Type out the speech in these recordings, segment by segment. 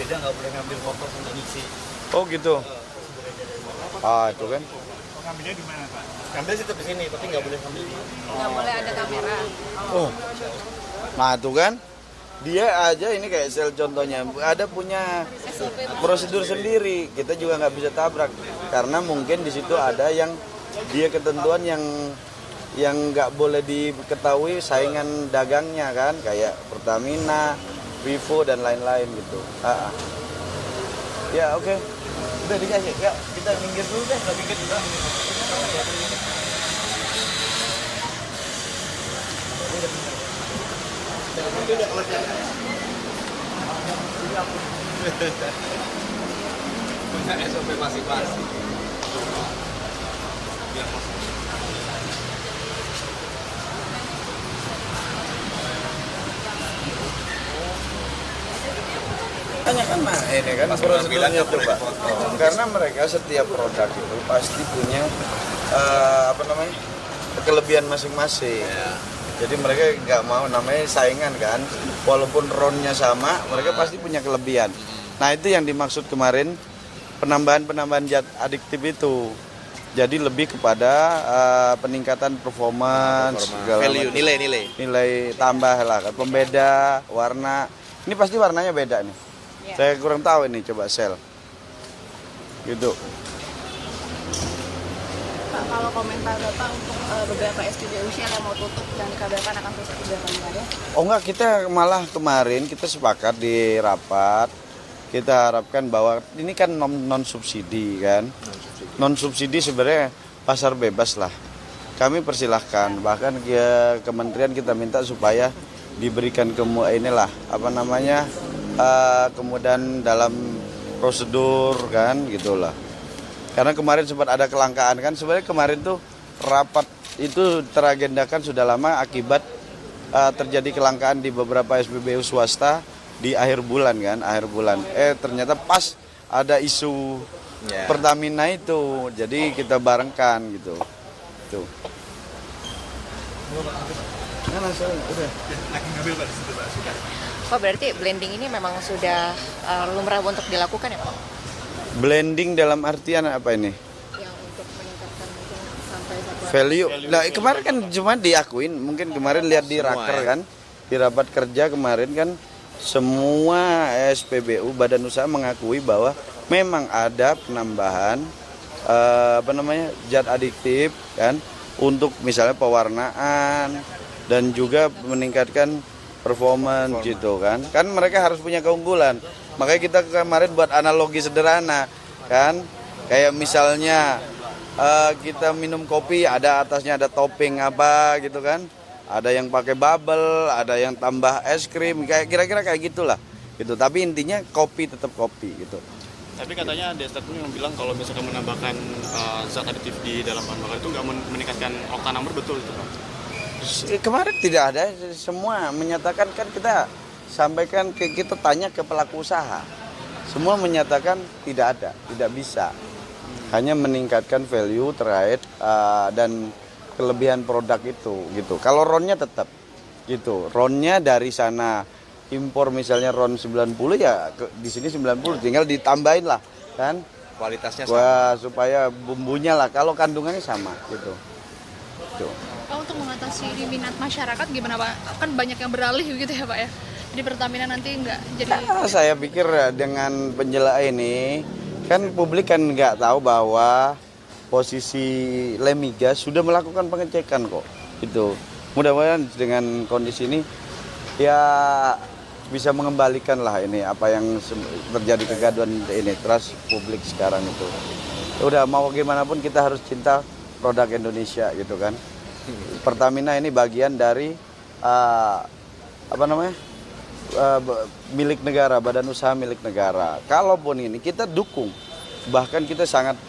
beda nggak boleh ngambil foto sama ngisi. Oh gitu. Itu kan. Ngambilnya di mana Pak? Ngambil situ di sini, tapi nggak boleh ngambil. Nggak boleh ada kamera. Oh. Nah itu kan. Dia aja ini kayak sel contohnya ada punya prosedur sendiri, kita juga nggak bisa tabrak karena mungkin di situ ada yang dia ketentuan yang nggak boleh diketahui saingan dagangnya kan, kayak Pertamina, Vivo dan lain-lain gitu. Ya oke. Udah dikasih, ya kita minggir dulu deh, nggak minggir juga. Punya SOP masing-masing. Tanya kan ini kan prosedurnya coba. Karena mereka setiap produk itu pasti punya kelebihan masing-masing. Jadi mereka nggak mau namanya saingan kan, walaupun ronnya sama, mereka pasti punya kelebihan. Nah itu yang dimaksud kemarin penambahan zat adiktif itu. Jadi lebih kepada peningkatan performance, Value, nilai tambah lah, pembeda, warna. Ini pasti warnanya beda nih. Saya kurang tahu ini, coba sel. Gitu. Pak, kalau komentar Bapak untuk beberapa SPBU Shell yang mau tutup dan dikabarkan akan tutup di belakang ya? Oh enggak, kita malah kemarin kita sepakat di rapat, kita harapkan bahwa ini kan non subsidi kan, non subsidi sebenarnya pasar bebas lah. Kami persilahkan, bahkan ya, kementerian kita minta supaya diberikan kemudahan dalam prosedur kan gitulah. Karena kemarin sempat ada kelangkaan kan, sebenarnya kemarin tuh rapat itu teragendakan sudah lama akibat terjadi kelangkaan di beberapa SPBU swasta di akhir bulan kan, ternyata pas ada isu Pertamina itu, jadi kita barengkan gitu. Tuh. Pak, berarti blending ini memang sudah lumrah untuk dilakukan ya Pak? Blending dalam artian apa ini? Yang untuk meningkatkan mungkin sampai satu Value. Nah, kemarin kan cuma diakuin, mungkin kemarin lihat di raker kan, di rapat kerja kemarin kan semua SPBU badan usaha mengakui bahwa memang ada penambahan zat adiktif kan untuk misalnya pewarnaan dan juga meningkatkan performance gitu kan. Kan mereka harus punya keunggulan. Makanya kita kemarin buat analogi sederhana kan, kayak misalnya kita minum kopi ada atasnya ada topping apa gitu kan, ada yang pakai bubble, ada yang tambah es krim, kayak kira-kira kayak gitulah gitu. Tapi intinya kopi tetap kopi gitu. Tapi katanya ada statement yang bilang kalau misalkan menambahkan zat aditif di dalam bahan bakar itu nggak meningkatkan oktan number, betul itu Pak? Kemarin tidak ada, semua menyatakan kan kita sampaikan kita tanya ke pelaku usaha, semua menyatakan tidak ada, tidak bisa, hanya meningkatkan value terkait dan kelebihan produk itu gitu. Kalau ronnya tetap gitu, ronnya dari sana impor misalnya ron 90 ya di sini 90, tinggal ditambahin lah kan Kualitasnya sama. supaya bumbunya lah, kalau kandungannya sama gitu. Tuh. Pak, untuk mengatasi minat masyarakat gimana Pak? Kan banyak yang beralih gitu ya Pak ya. Jadi Pertamina nanti nggak jadi... Saya pikir dengan penjelasan ini, kan publik kan nggak tahu bahwa posisi Lemigas sudah melakukan pengecekan kok. Gitu. Mudah-mudahan dengan kondisi ini ya bisa mengembalikan lah ini apa yang terjadi kegaduhan ini, trust publik sekarang itu. Udah mau gimana pun kita harus cinta produk Indonesia gitu kan. Pertamina ini bagian dari milik negara, badan usaha milik negara. Kalaupun ini kita dukung, bahkan kita sangat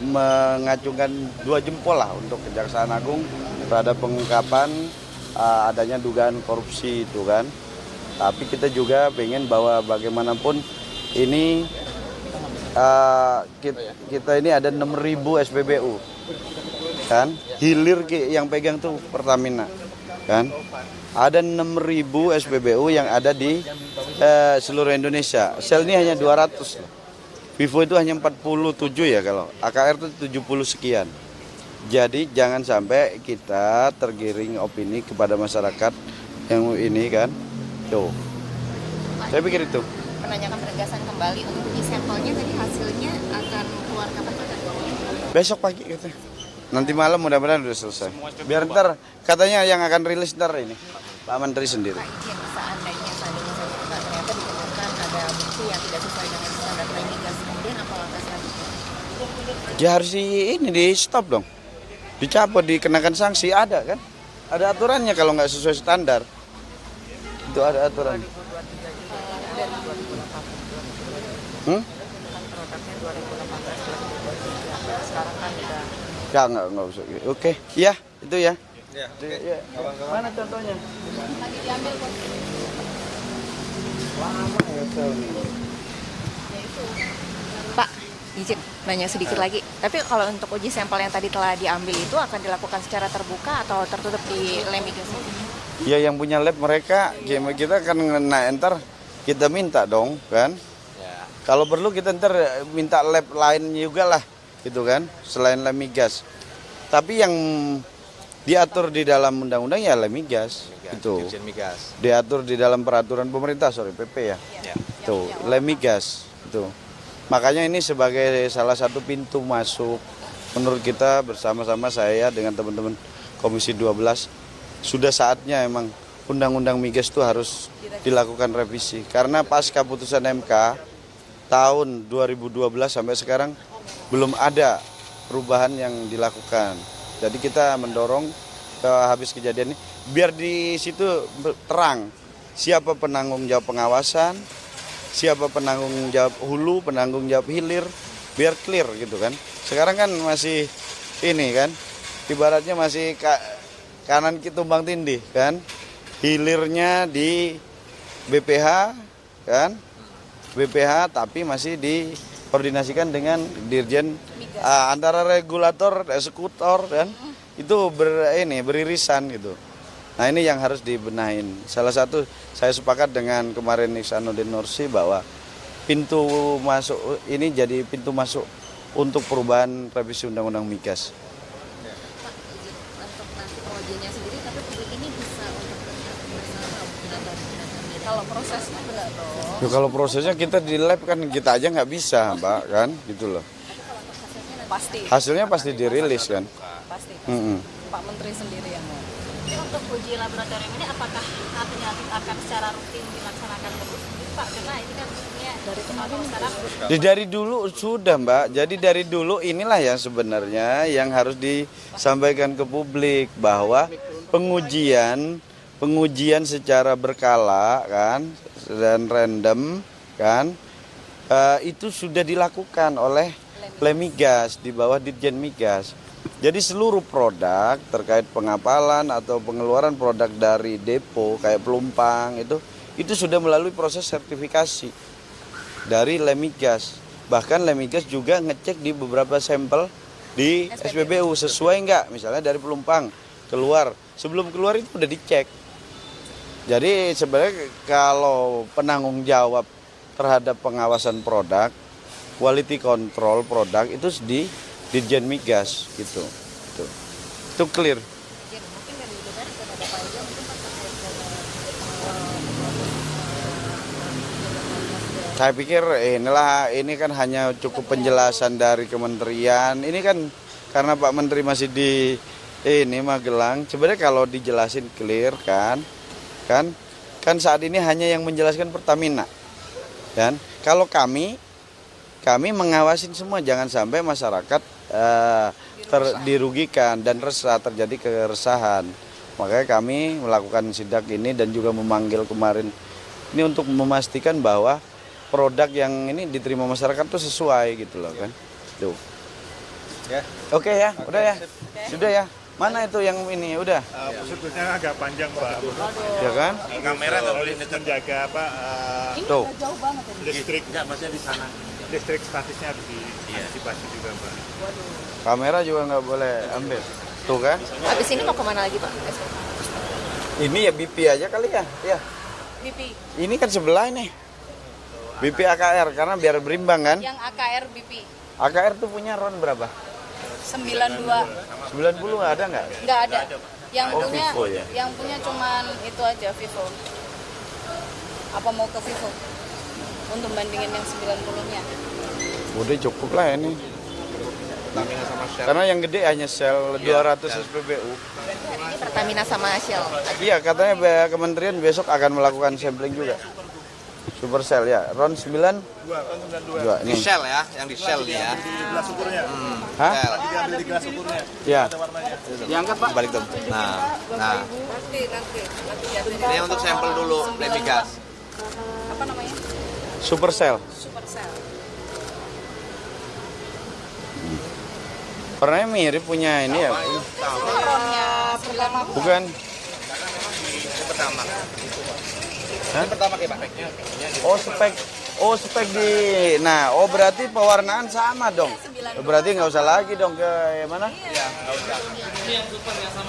mengacungkan 2 jempol lah untuk Kejaksaan Agung terhadap pengungkapan adanya dugaan korupsi itu kan. Tapi kita juga pengen bahwa bagaimanapun ini kita ini ada 6.000 SPBU kan, hilir yang pegang tuh Pertamina. kan? Ada 6.000 SPBU yang ada di seluruh Indonesia. Shell ini hanya 200 loh. Vivo itu hanya 47 ya kalau AKR itu 70 sekian. Jadi jangan sampai kita tergiring opini kepada masyarakat yang ini kan. Tuh. Saya pikir itu. Menanyakan penegasan kembali untuk uji sampelnya tadi hasilnya akan keluar kapan Pak? Besok pagi katanya. Nanti malam mudah-mudahan udah selesai. Biar ntar katanya yang akan rilis ntar ini Pak Menteri sendiri. Pak izin seandainya saja Pak ternyata ditemukan ada bukti yang tidak sesuai dengan standar gas, kemudian apa langkah selanjutnya? Ya harus di stop dong. Dicabut, dikenakan sanksi, ada kan? Ada aturannya kalau nggak sesuai standar. Itu ada aturan. Ya nggak usah. Oke, iya itu ya. Ya. Mana contohnya? Pak, izin nanya sedikit lagi. Tapi kalau untuk uji sampel yang tadi telah diambil itu akan dilakukan secara terbuka atau tertutup di Lemigas? Ya yang punya lab mereka, kita kan ntar kita minta dong kan. Kalau perlu kita ntar minta lab lain juga lah, gitu kan, selain Lemigas. Tapi yang diatur di dalam undang-undang ya Lemigas, itu. Diatur di dalam peraturan pemerintah, PP ya. Tuh, Lemigas, itu. Makanya ini sebagai salah satu pintu masuk menurut kita bersama-sama saya dengan teman-teman Komisi 12 sudah saatnya emang undang-undang migas itu harus dilakukan revisi karena pasca putusan MK tahun 2012 sampai sekarang belum ada perubahan yang dilakukan. Jadi kita mendorong habis kejadian ini biar di situ terang siapa penanggung jawab pengawasan, siapa penanggung jawab hulu, penanggung jawab hilir, biar clear gitu kan. Sekarang kan masih ini kan, ibaratnya masih kanan tumbang tindih kan. Hilirnya di BPH kan, BPH tapi masih dikoordinasikan dengan Dirjen antara regulator, eksekutor kan, itu beririsan gitu. Nah ini yang harus dibenahin. Salah satu saya sepakat dengan kemarin Ihsanuddin Nursi bahwa pintu masuk ini jadi pintu masuk untuk perubahan revisi Undang-Undang Migas. Pak, izin untuk nanti pengujiannya sendiri, tapi publik ini bisa untuk bersama kalau prosesnya benar dong. Ya, kalau prosesnya kita di lab kan kita aja nggak bisa, Mbak kan, gitu loh. Pasti. Hasilnya pasti dirilis kan. Pasti. Pak Menteri sendiri yang mau. Tapi untuk uji laboratorium ini apakah nantinya akan secara rutin dilaksanakan terus? Pak, karena ini kan dari kemarin sekarang. Dari dulu sudah Mbak, jadi dari dulu inilah yang sebenarnya yang harus disampaikan ke publik bahwa pengujian secara berkala kan dan random kan itu sudah dilakukan oleh Lemigas di bawah Ditjen Migas. Jadi seluruh produk terkait pengapalan atau pengeluaran produk dari depo kayak pelumpang itu sudah melalui proses sertifikasi dari Lemigas. Bahkan Lemigas juga ngecek di beberapa sampel di SPBU sesuai enggak, misalnya dari pelumpang keluar. Sebelum keluar itu udah dicek. Jadi sebenarnya kalau penanggung jawab terhadap pengawasan produk, quality control produk itu di Ditjen Migas gitu. Itu clear. Mungkin dari Bidang kepada Bapak Ijo mungkin Saya pikir ini kan hanya cukup penjelasan dari kementerian. Ini kan karena Pak Menteri masih di Magelang. Sebenarnya kalau dijelasin clear kan saat ini hanya yang menjelaskan Pertamina. Dan kalau kami mengawasin semua, jangan sampai masyarakat dirugikan dan terjadi keresahan. Makanya kami melakukan sidak ini dan juga memanggil kemarin ini untuk memastikan bahwa produk yang ini diterima masyarakat itu sesuai gitu loh kan. Tuh. Ya. Oke ya, udah ya. Sudah ya. Mana itu yang ini udah? Prosedurnya agak panjang Pak. Ya kan? Kamera nggak boleh Menjaga apa? Tuh. Listrik. Nggak, maksudnya di sana. Listrik statisnya harus diantisipasi juga Pak. Kamera juga nggak boleh ambil. Tuh kan? habis ini mau kemana lagi Pak? Ini ya BP aja kali ya. Ya. BP. Ini kan sebelah ini. BP AKR karena biar berimbang kan. Yang AKR BP. AKR tuh punya RON berapa? 92. 90 ada nggak? Nggak ada. Yang Oh, punya Vivo ya? yang punya cuman itu aja Vivo. Apa mau ke Vivo? Untuk bandingin yang 90-nya. Udah cukup lah ini. Karena yang gede hanya Shell 200 SPBU. Ini Pertamina sama Shell. Iya, katanya kementerian besok akan melakukan sampling juga. Supercell ya, RON 92. Di Ini. Shell ya, yang di Shell nih ya. Di gelas ukurnya. Hah? Shell. Diambil di gelas ukurnya. Ya. Ada warnanya. Diangkat, Pak. Balik tuh. Nah. Ini untuk sampel dulu, Lemigas. Apa namanya? Supercell. Supercell. Warnanya mirip punya ini ya. Ronnya 90. Bukan. Ini pertama. Hah? Ini pertama kayak Pak. Oh spek di. Nah, berarti pewarnaan sama dong. Berarti nggak usah lagi dong ke mana? Iya, nggak usah.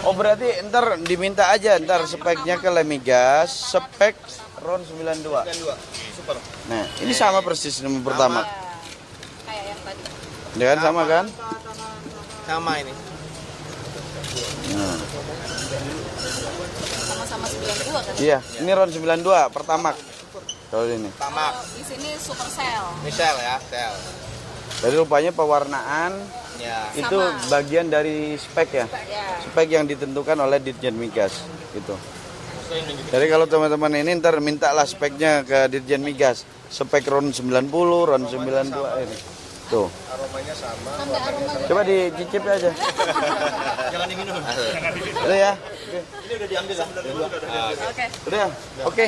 Oh berarti ntar diminta aja ntar speknya ke Lemigas, spek RON 92. 92. Super. Nah, ini sama persis dengan pertama. Kayak yang tadi. Ya kan sama kan? Sama ini. Nah, Sama-sama 92 kan? iya, ini RON 92 pertama. Kalau ini. Pertama. Di sini Supercell. Ini Shell ya, Shell. Jadi rupanya pewarnaan Ya. itu bagian dari spek ya. Ya. Spek yang ditentukan oleh Ditjen Migas gitu. Jadi kalau teman-teman ini ntar mintalah speknya ke Ditjen Migas. Spek RON 90, RON 92 ini. Tuh. Aromanya sama. Sampai aroma Coba dicicip aja. Jangan diminum. Udah ya. Ini udah diambil lah. Oke. Udah. Oke.